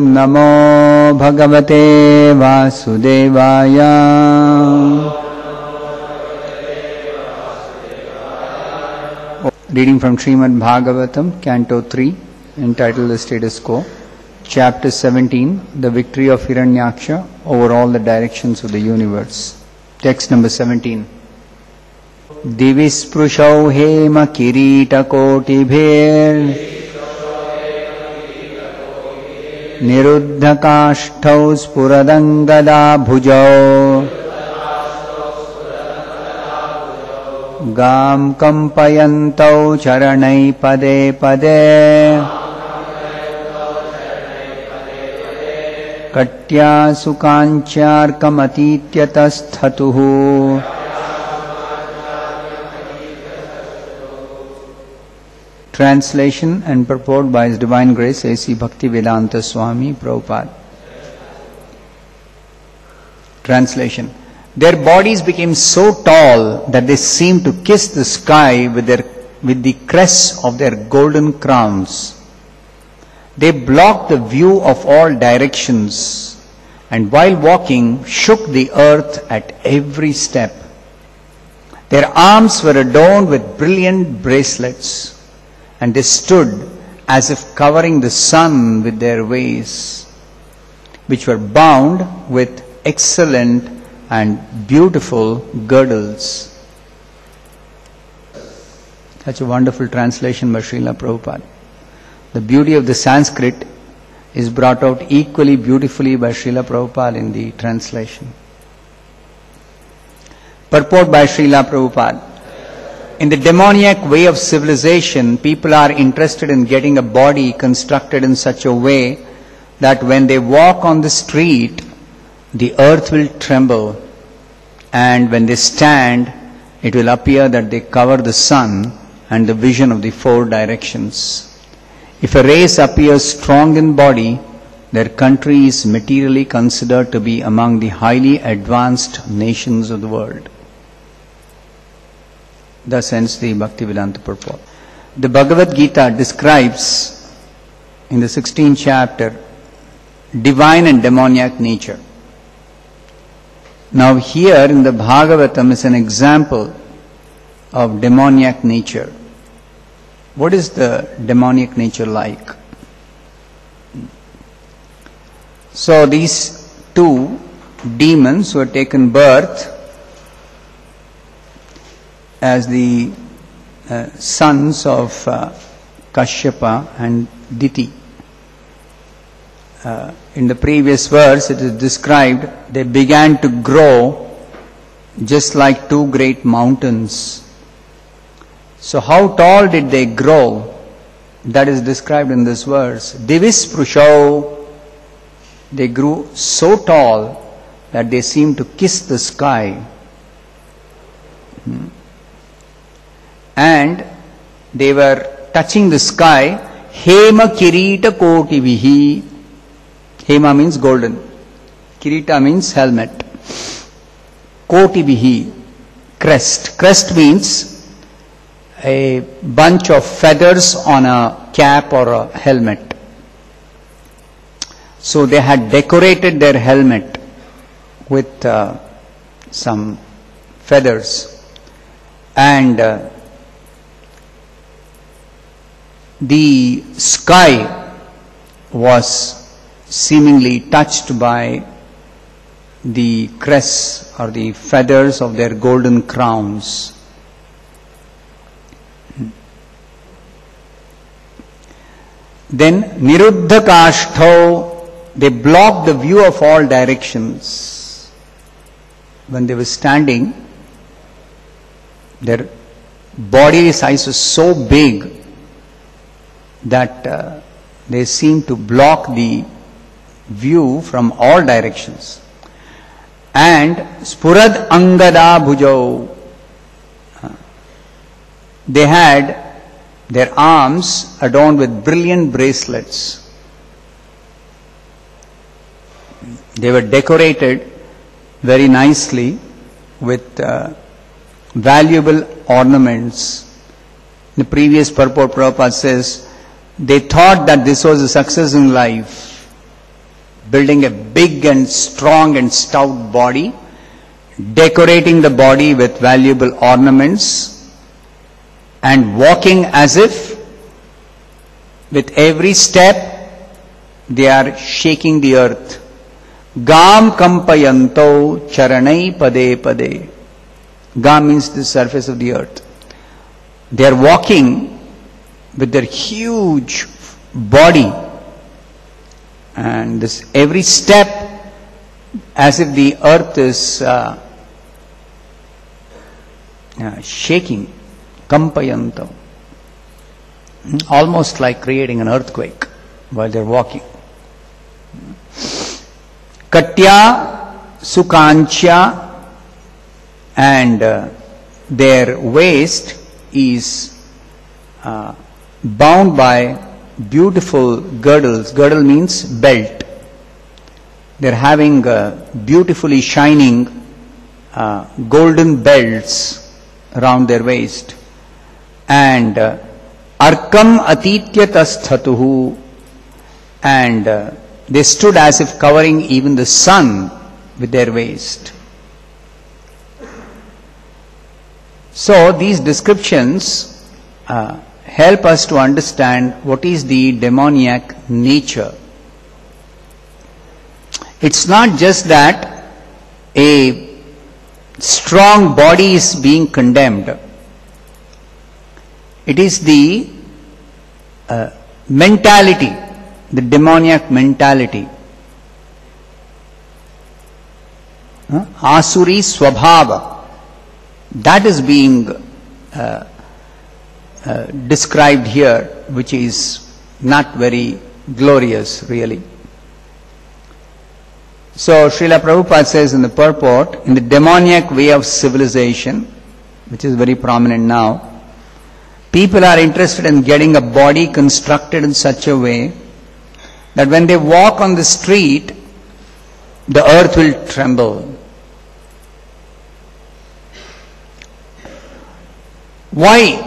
Namo Bhagavate Vasudevaya. Reading from Srimad Bhagavatam, Canto 3, entitled The Status Quo, Chapter 17, The Victory of Hiranyaksha over all the directions of the universe. Text number 17. Divisprushau hema kirita kotibher niruddhakashtau spuradangada bhujau gam kampayantau charanai pade pade katya sukancharkamatityatasthatuhu. Translation and purport by His Divine Grace A.C. Bhaktivedanta Swami Prabhupada. Translation. Their bodies became so tall that they seemed to kiss the sky with the crests of their golden crowns. They blocked the view of all directions, and while walking shook the earth at every step. Their arms were adorned with brilliant bracelets, and they stood as if covering the sun with their waists, which were bound with excellent and beautiful girdles. Such a wonderful translation by Srila Prabhupada. The beauty of the Sanskrit is brought out equally beautifully by Srila Prabhupada in the translation. Purport by Srila Prabhupada. In the demoniac way of civilization, people are interested in getting a body constructed in such a way that when they walk on the street, the earth will tremble, and when they stand, it will appear that they cover the sun and the vision of the four directions. If a race appears strong in body, their country is materially considered to be among the highly advanced nations of the world. Thus ends the Bhaktivedanta purport. The Bhagavad Gita describes in the 16th chapter divine and demoniac nature. Now here in the Bhagavatam is an example of demoniac nature. What is the demoniac nature like? So these two demons who had taken birth as the sons of Kashyapa and Diti. In the previous verse it is described they began to grow just like two great mountains. So how tall did they grow? That is described in this verse. Divisprushau, they grew so tall that they seemed to kiss the sky. And they were touching the sky. Hema kirita kotivihi. Hema means golden. Kirita means helmet. Kotivihi, crest. Crest means a bunch of feathers on a cap or a helmet. So they had decorated their helmet with some feathers, and the sky was seemingly touched by the crests or the feathers of their golden crowns. Then Niruddhakashtau, they blocked the view of all directions. When they were standing, their body size was so big that they seemed to block the view from all directions. And Spurad Angada Bhujau, they had their arms adorned with brilliant bracelets. They were decorated very nicely with valuable ornaments. In the previous purport, Prabhupada says, they thought that this was a success in life. building a big and strong and stout body, decorating the body with valuable ornaments, and walking as if with every step they are shaking the earth. Gam kampayanto charanai pade pade. Gam means the surface of the earth. They are walking with their huge body, and this every step as if the earth is shaking. Kampayanto. Almost like creating an earthquake while they are walking. Katya Sukancha, and their waist is bound by beautiful girdles. Girdle means belt. They are having beautifully shining golden belts around their waist. And Arkam Atityatasthatuhu, and they stood as if covering even the sun with their waist. So these descriptions help us to understand what is the demoniac nature. It's not just that a strong body is being condemned. It is the mentality, the demoniac mentality. Asuri Swabhava. That is being described here, which is not very glorious really. So Srila Prabhupada says in the purport, in the demoniac way of civilization, which is very prominent now, people are interested in getting a body constructed in such a way that when they walk on the street, the earth will tremble. Why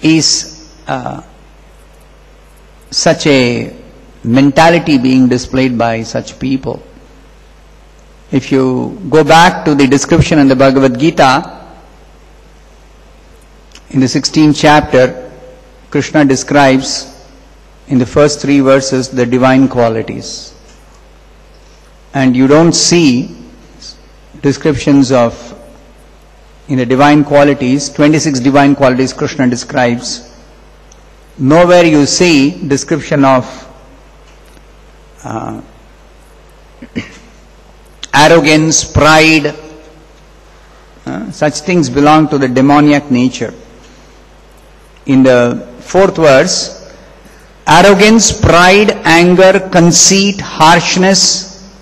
is such a mentality being displayed by such people? If you go back to the description in the Bhagavad Gita, in the 16th chapter, Krishna describes in the first 3 verses the divine qualities. And you don't see descriptions of, in the divine qualities, 26 divine qualities Krishna describes. Nowhere you see description of arrogance, pride. Such things belong to the demoniac nature. In the 4th verse, arrogance, pride, anger, conceit, harshness,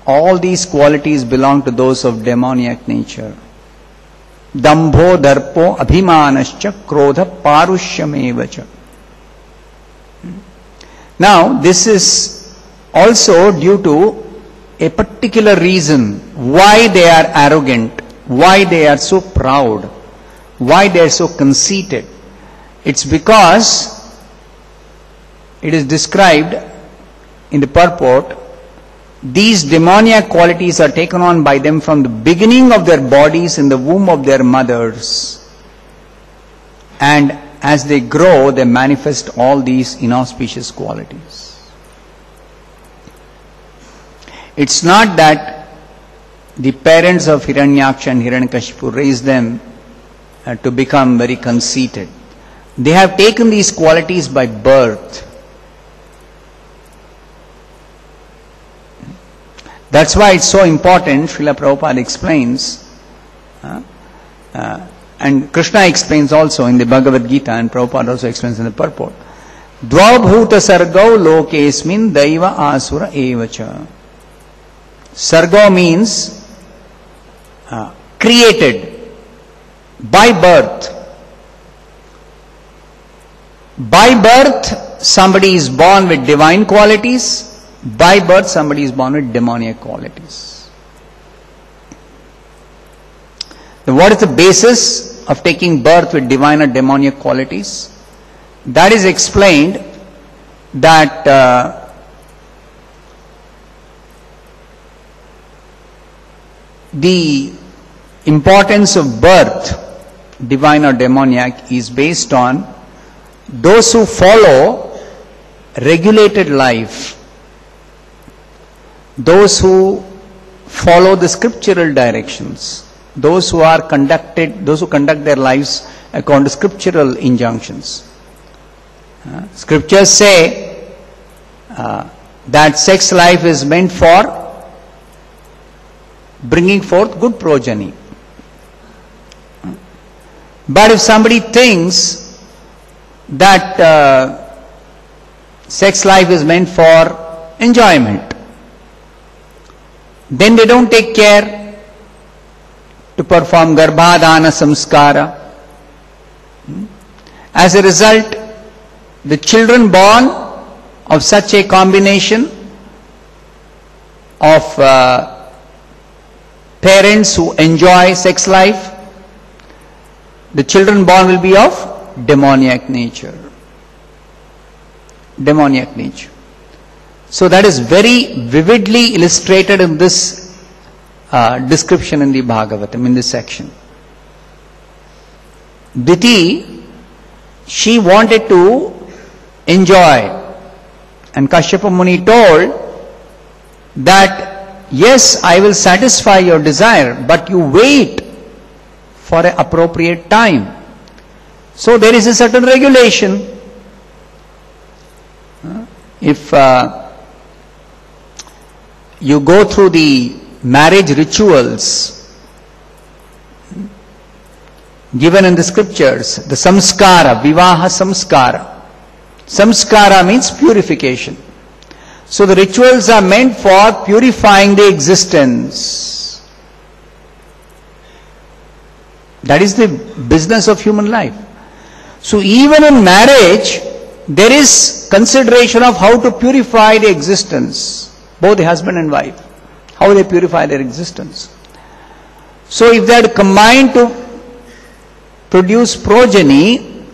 all these qualities belong to those of demoniac nature. Dambho, darpo, abhimanascha, krodha, parushyameva. Now, this is also due to a particular reason why they are arrogant, why they are so proud, why they are so conceited. It's because it is described in the purport, these demoniac qualities are taken on by them from the beginning of their bodies in the womb of their mothers. And as they grow, they manifest all these inauspicious qualities. It's not that the parents of Hiranyaksha and Hiranyakashipu raised them to become very conceited. They have taken these qualities by birth. That's why it's so important, Srila Prabhupada explains, and Krishna explains also in the Bhagavad Gita, and Prabhupada also explains in the purport. Dvabhuta sargau lokesmin daiva asura evacha. Sargo means created by birth. By birth, somebody is born with divine qualities. By birth, somebody is born with demoniac qualities. Then what is the basis of taking birth with divine or demoniac qualities? That is explained that the importance of birth, divine or demoniac, is based on those who follow regulated life, those who follow the scriptural directions, those who conduct their lives according to scriptural injunctions. Scriptures say that sex life is meant for bringing forth good progeny. But if somebody thinks that sex life is meant for enjoyment, then they don't take care to perform garbhadana samskara. As a result, the children born of such a combination of parents who enjoy sex life, the children born will be of demoniac nature. Demoniac nature. So that is very vividly illustrated in this description in the Bhagavatam, in this section. Diti, she wanted to enjoy, and Kashyapa Muni told that yes, I will satisfy your desire, but you wait for an appropriate time. So there is a certain regulation. If you go through the marriage rituals given in the scriptures, the samskara, vivaha samskara. Samskara means purification. So the rituals are meant for purifying the existence. That is the business of human life. So even in marriage, there is consideration of how to purify the existence, both the husband and wife, how they purify their existence. So if they are combined to produce progeny,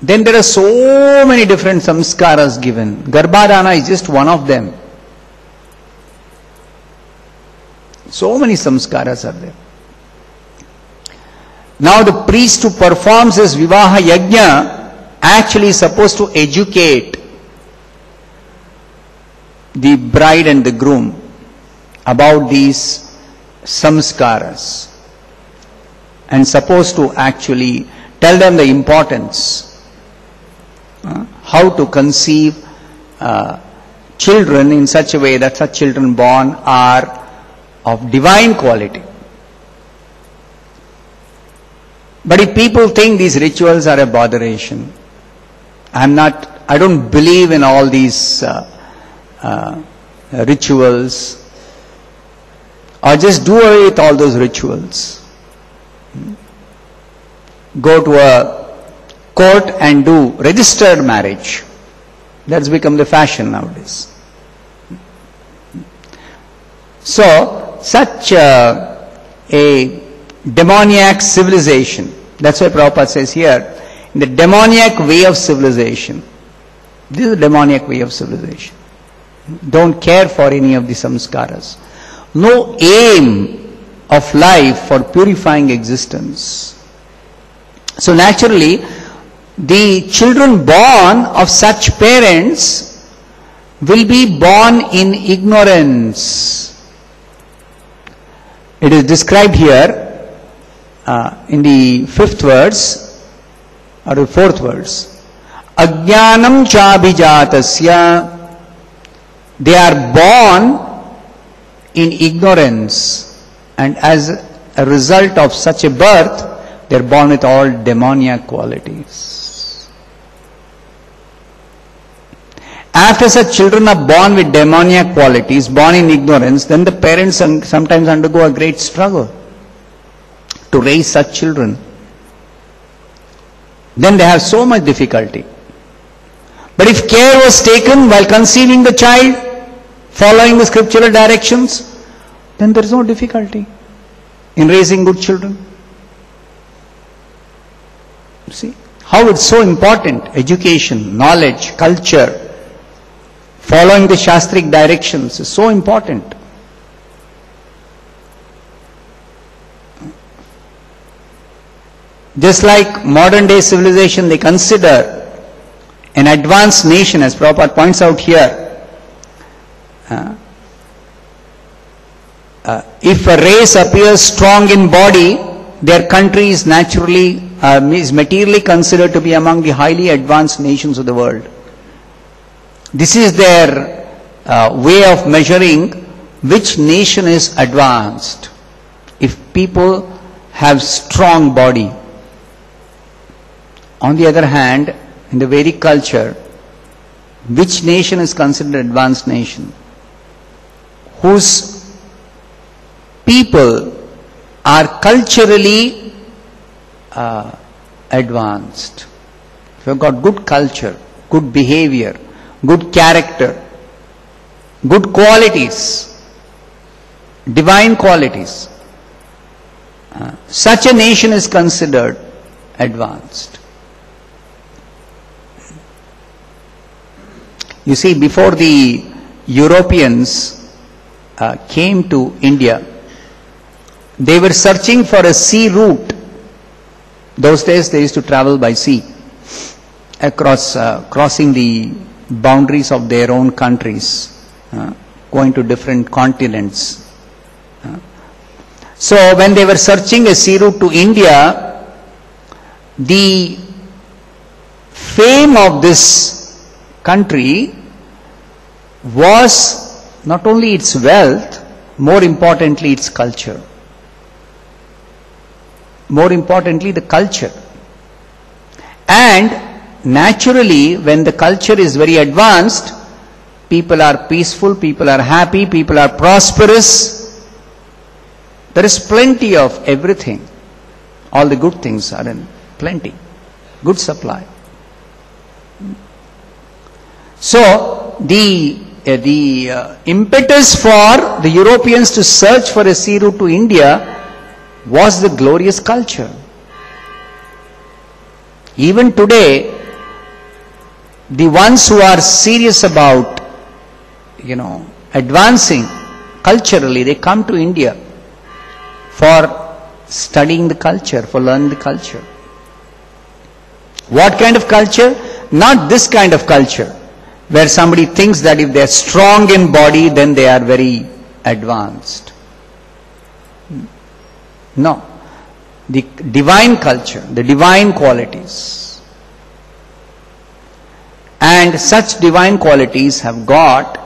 then there are so many different samskaras given. Garbhadana is just one of them. So many samskaras are there. Now the priest who performs this Vivaha Yajna actually is supposed to educate the bride and the groom about these samskaras, and supposed to actually tell them the importance, how to conceive children in such a way that such children born are of divine quality. But if people think these rituals are a botheration, I don't believe in all these rituals, or just do away with all those rituals. Go to a court and do registered marriage. That's become the fashion nowadays. So, such a demoniac civilization, that's why Prabhupada says here, in the demoniac way of civilization. This is the demoniac way of civilization. Don't care for any of the samskaras. No aim of life for purifying existence. So naturally, the children born of such parents will be born in ignorance. It is described here in the 5th verse or the 4th verse. Ajnanam chabhijatasya. They are born in ignorance, and as a result of such a birth, they are born with all demoniac qualities. After such children are born with demoniac qualities, born in ignorance, then the parents sometimes undergo a great struggle to raise such children. Then they have so much difficulty. But if care was taken while conceiving the child, following the scriptural directions, then there is no difficulty in raising good children. You see how it's so important. Education, knowledge, culture, following the Shastric directions is so important. Just like modern day civilization, they consider an advanced nation, as Prabhupada points out here. If a race appears strong in body, their country is naturally, is materially considered to be among the highly advanced nations of the world. This is their way of measuring which nation is advanced. If people have strong body. On the other hand, in the Vedic culture, which nation is considered advanced nation? Whose people are culturally advanced. If you've got good culture, good behavior, good character, good qualities, divine qualities, such a nation is considered advanced. You see, before the Europeans came to India, they were searching for a sea route. Those days they used to travel by sea, across, crossing the boundaries of their own countries, going to different continents. So when they were searching a sea route to India, the fame of this country was not only its wealth, more importantly its culture. More importantly, the culture. And naturally, when the culture is very advanced, people are peaceful, people are happy, people are prosperous. There is plenty of everything. All the good things are in plenty. Good supply. So, the impetus for the Europeans to search for a sea route to India was the glorious culture. Even today, the ones who are serious about, advancing culturally, they come to India for studying the culture, for learning the culture. What kind of culture? Not this kind of culture, where somebody thinks that if they are strong in body, then they are very advanced. No. The divine culture, the divine qualities. And such divine qualities have got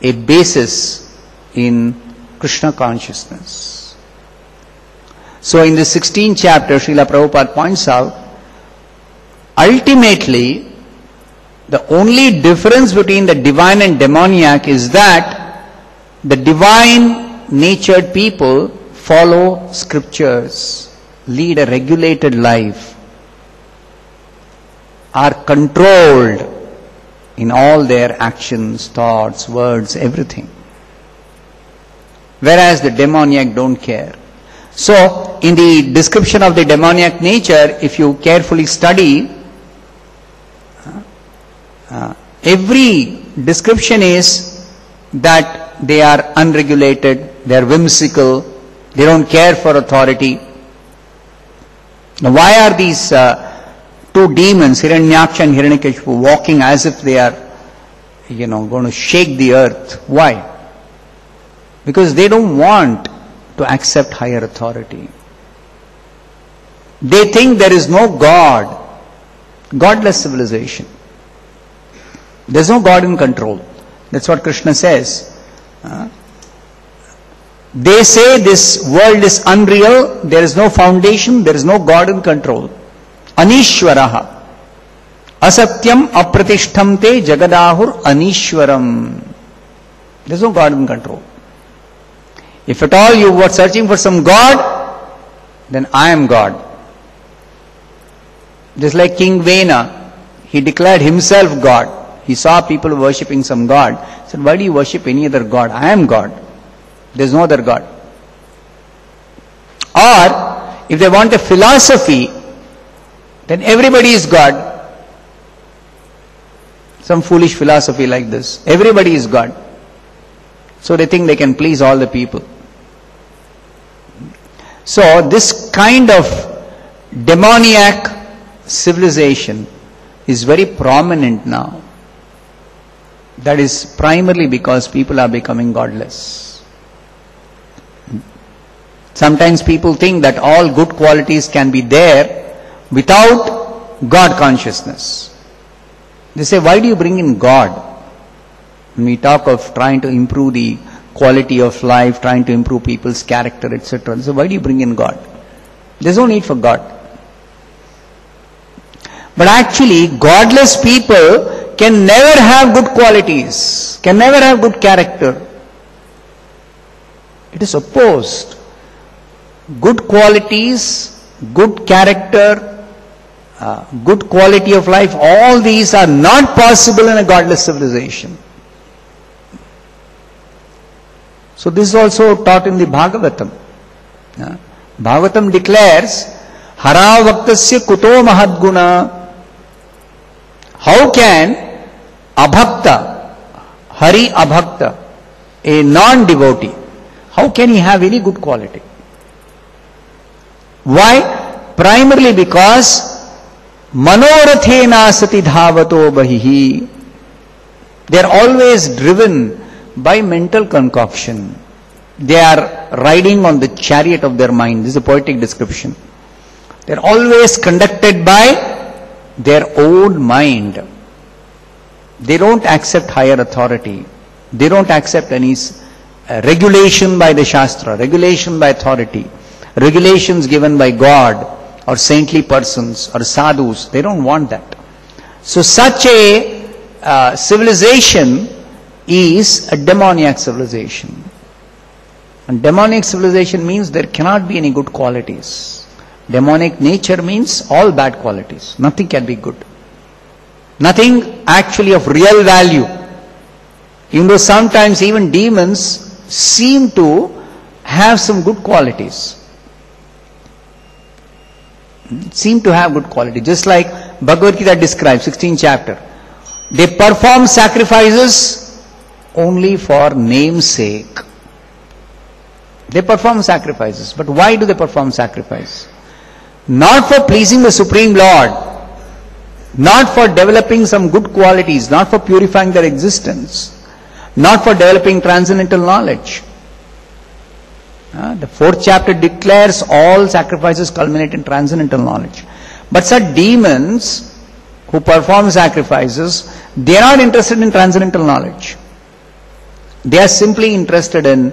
a basis in Krishna consciousness. So in the 16th chapter, Srila Prabhupada points out, ultimately, the only difference between the divine and demoniac is that the divine natured people follow scriptures, lead a regulated life, are controlled in all their actions, thoughts, words, everything. Whereas the demoniac don't care. So, in the description of the demoniac nature, if you carefully study, every description is that they are unregulated, they are whimsical, they don't care for authority. Now, why are these two demons, Hiranyaksha and Hiranyakashipu, walking as if they are, going to shake the earth? Why? Because they don't want to accept higher authority. They think there is no God, godless civilization. There is no God in control. That's what Krishna says. They say this world is unreal, there is no foundation, there is no God in control. Anishwaraha. Asatyam apratishtamte jagadahur anishwaram. There is no God in control. If at all you were searching for some God, then I am God. Just like King Vena, he declared himself God. He saw people worshipping some God. He said, why do you worship any other God? I am God. There is no other God. Or, if they want a philosophy, then everybody is God. Some foolish philosophy like this. Everybody is God. So they think they can please all the people. So this kind of demoniac civilization is very prominent now. That is primarily because people are becoming godless. Sometimes people think that all good qualities can be there without God consciousness. They say, why do you bring in God? When we talk of trying to improve the quality of life, trying to improve people's character, etc. So why do you bring in God? There's no need for God. But actually, godless people can never have good qualities, can never have good character. It is opposed. Good qualities, good character, good quality of life, all these are not possible in a godless civilization. So this is also taught in the Bhagavatam. Bhagavatam declares, Hara Vaktasya Kuto Mahadguna. How can Abhakta, Hari Abhakta, a non-devotee, how can he have any good quality? Why? Primarily because Manorathena sati dhavato bahihi. They are always driven by mental concoction. They are riding on the chariot of their mind. This is a poetic description. They are always conducted by their own mind. They don't accept higher authority. They don't accept any regulation by the Shastra, regulation by authority, regulations given by God or saintly persons or sadhus. They don't want that. So such a civilization is a demoniac civilization. And demoniac civilization means there cannot be any good qualities. Demonic nature means all bad qualities. Nothing can be good. Nothing actually of real value. Even though sometimes even demons seem to have some good qualities. Seem to have good quality. Just like Bhagavad Gita describes, 16th chapter. They perform sacrifices only for name's sake. They perform sacrifices. But why do they perform sacrifice? Not for pleasing the Supreme Lord, not for developing some good qualities, not for purifying their existence, not for developing transcendental knowledge. The 4th chapter declares all sacrifices culminate in transcendental knowledge. But such demons who perform sacrifices, they are not interested in transcendental knowledge. They are simply interested in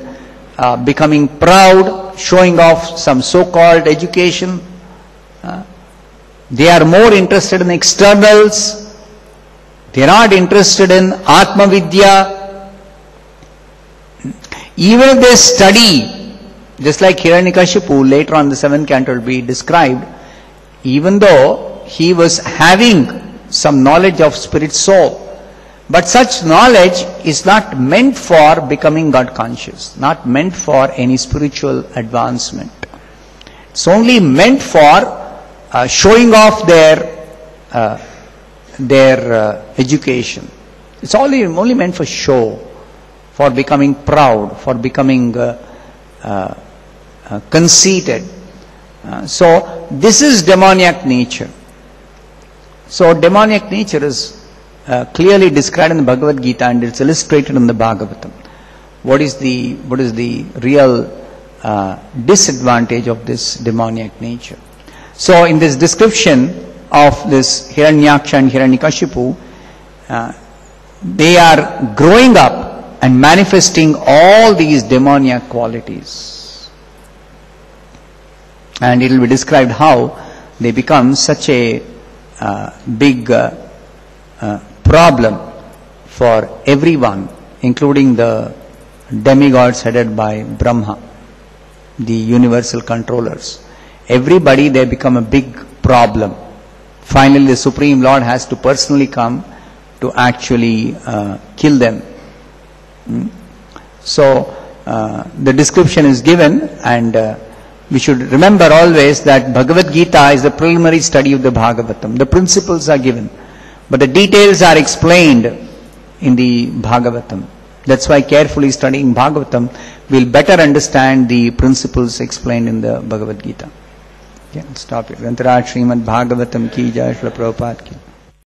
becoming proud, showing off some so-called education. They are more interested in externals. They are not interested in Atma Vidya. Even if they study, just like Hiranyakashipu, later on the 7th canto will be described, even though he was having some knowledge of spirit soul, but such knowledge is not meant for becoming God conscious, not meant for any spiritual advancement. It's only meant for showing off their education. It's only meant for show, for becoming proud, for becoming conceited. So this is demoniac nature. So demoniac nature is clearly described in the Bhagavad Gita and it's illustrated in the Bhagavatam. What is the real disadvantage of this demoniac nature? So in this description of this Hiranyaksha and Hiranyakashipu, they are growing up and manifesting all these demoniac qualities. And it will be described how they become such a big problem for everyone, including the demigods headed by Brahma, the universal controllers. Everybody, they become a big problem. Finally, the Supreme Lord has to personally come to actually kill them. So, the description is given, and we should remember always that Bhagavad Gita is the preliminary study of the Bhagavatam. The principles are given, but the details are explained in the Bhagavatam. That's why carefully studying Bhagavatam will better understand the principles explained in the Bhagavad Gita. Stop it. Grantharaj Srimad Bhagavatam ki jai, Srila Prabhupada ki.